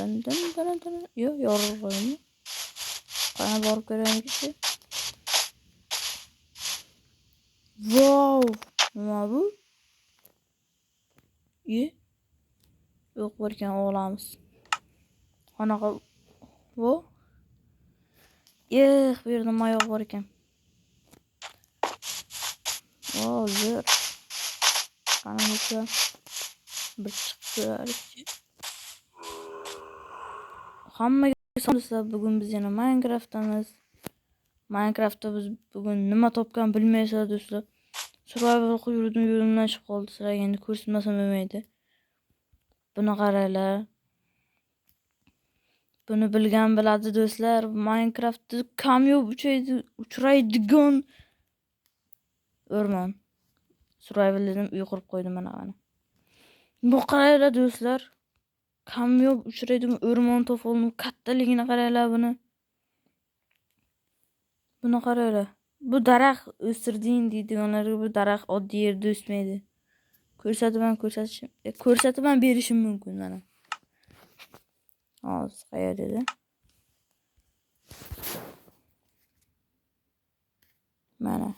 Yo'q, yorug' qo'ymi? Qana borib ko'raylik işte. Wow! Nima bu? Yo'q bo'lgan o'g'lamiz. Qanaqa bu? Bu yerda mayoq bor ekan. Zo'r. Qani bo'lsa bir chiqib ko'raylik. Hammaga do'stlar, bugun biz yana Minecraft'damiz. Minecraft'da biz bugun nima topgan bilmaysizlar do'stlar. Survival yurdim, yo'limdan chiqib qoldi. Sizlarga endi ko'rsatmasam bo'lmaydi. Buni qaranglar. Buni bilgan biladi do'stlar. Minecraft'da kamyob uchraydigan o'rmon. Survival dedim, uy qurib qo'ydim mana. Bu qaranglar do'stlar. Kamyob uchraydigan o'rmon topoldim. Kattaligini qaranglar buni. Buni qaranglar. Bu daraxt o'stirding deydiganlarga bu daraxt oddiy yerda o'smaydi. Ko'rsatib ham berishim mumkin mana. Hozir qayerda edi? Mana.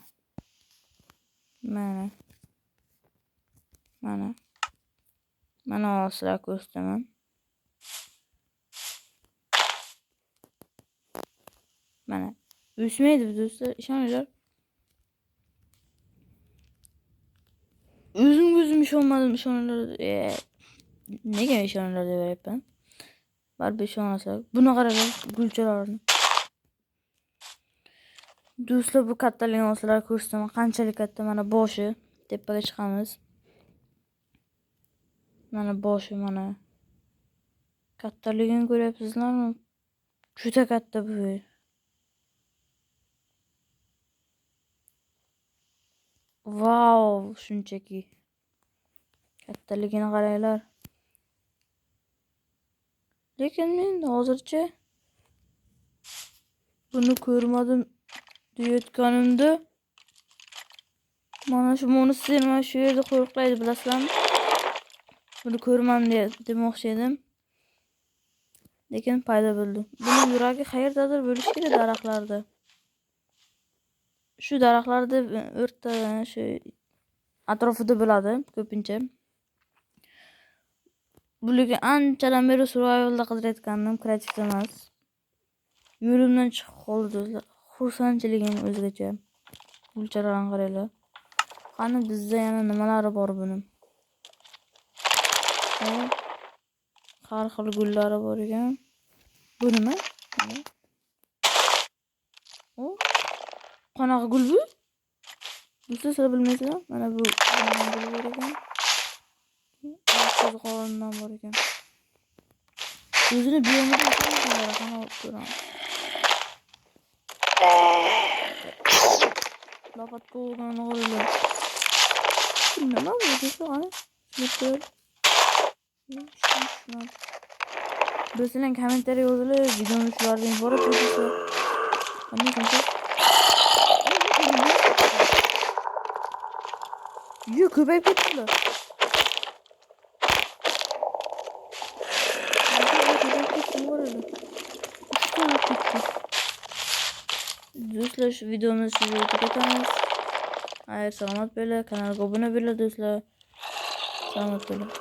Mana sizlar ko'rsataman. Mana. O'smaydi do'stlar, ishoninglar. O'zim ishonmadim, ishoninglar. Nega ishoninglar deyapman? Baribir ishonasizlar. Buni qaranglar, gulchalarni. Do'stlar, bu kattaligini sizlarga ko'rsataman. Qanchalik katta, mana boshi. Tepaga chiqamiz. Mana boshi mana. Kattaligini ko'ryapsizlarmi? Juda katta bu. Wow, shunchaki. Kattaligini qaranglar. Lekin men hozircha buni ko'rmadim deyotganimda mana shu monster mana shu yerda qo'riqlaydi, bilasizlarmi? Buni ko'rmam demoqchi edim. Lekin paydo bo'ldi. Buni yuragi qayerdadir bo'lishi kerak, daraxtlarda. Shu daraxtlarda o'rta shu atrofida bo'ladi ko'pincha. Bularga anchadan beri survivalda qidirayotgandim, kreativda emas. Yo'limdan chiqib qoldi do'stlar. Xursandchiligim o'zgacha. Gulchalarni qaranglar. Qani bizda yana nimalari bor buning? Har xil gullari bor ekan. Bu nima? Qanaqa gul bu? Sizlar bilmaysizlar? Mana bu gul bor ekan. Qo'zg'olondan bor ekan. O'zini biyomida qanaqa ko'ramiz. Lapat qo'ygan o'g'rilar. Nima bu do'stlar? Do'stlar, kommentariy yozinglar, videoni shulardan iborat bo'lsa. Qanday qilib? Ko'payib ketdilar. Do'stlar, shu videomizni sizga tugatamiz. Salomat bo'linglar, kanalga obuna bo'linglar do'stlar. Salomat bo'ling.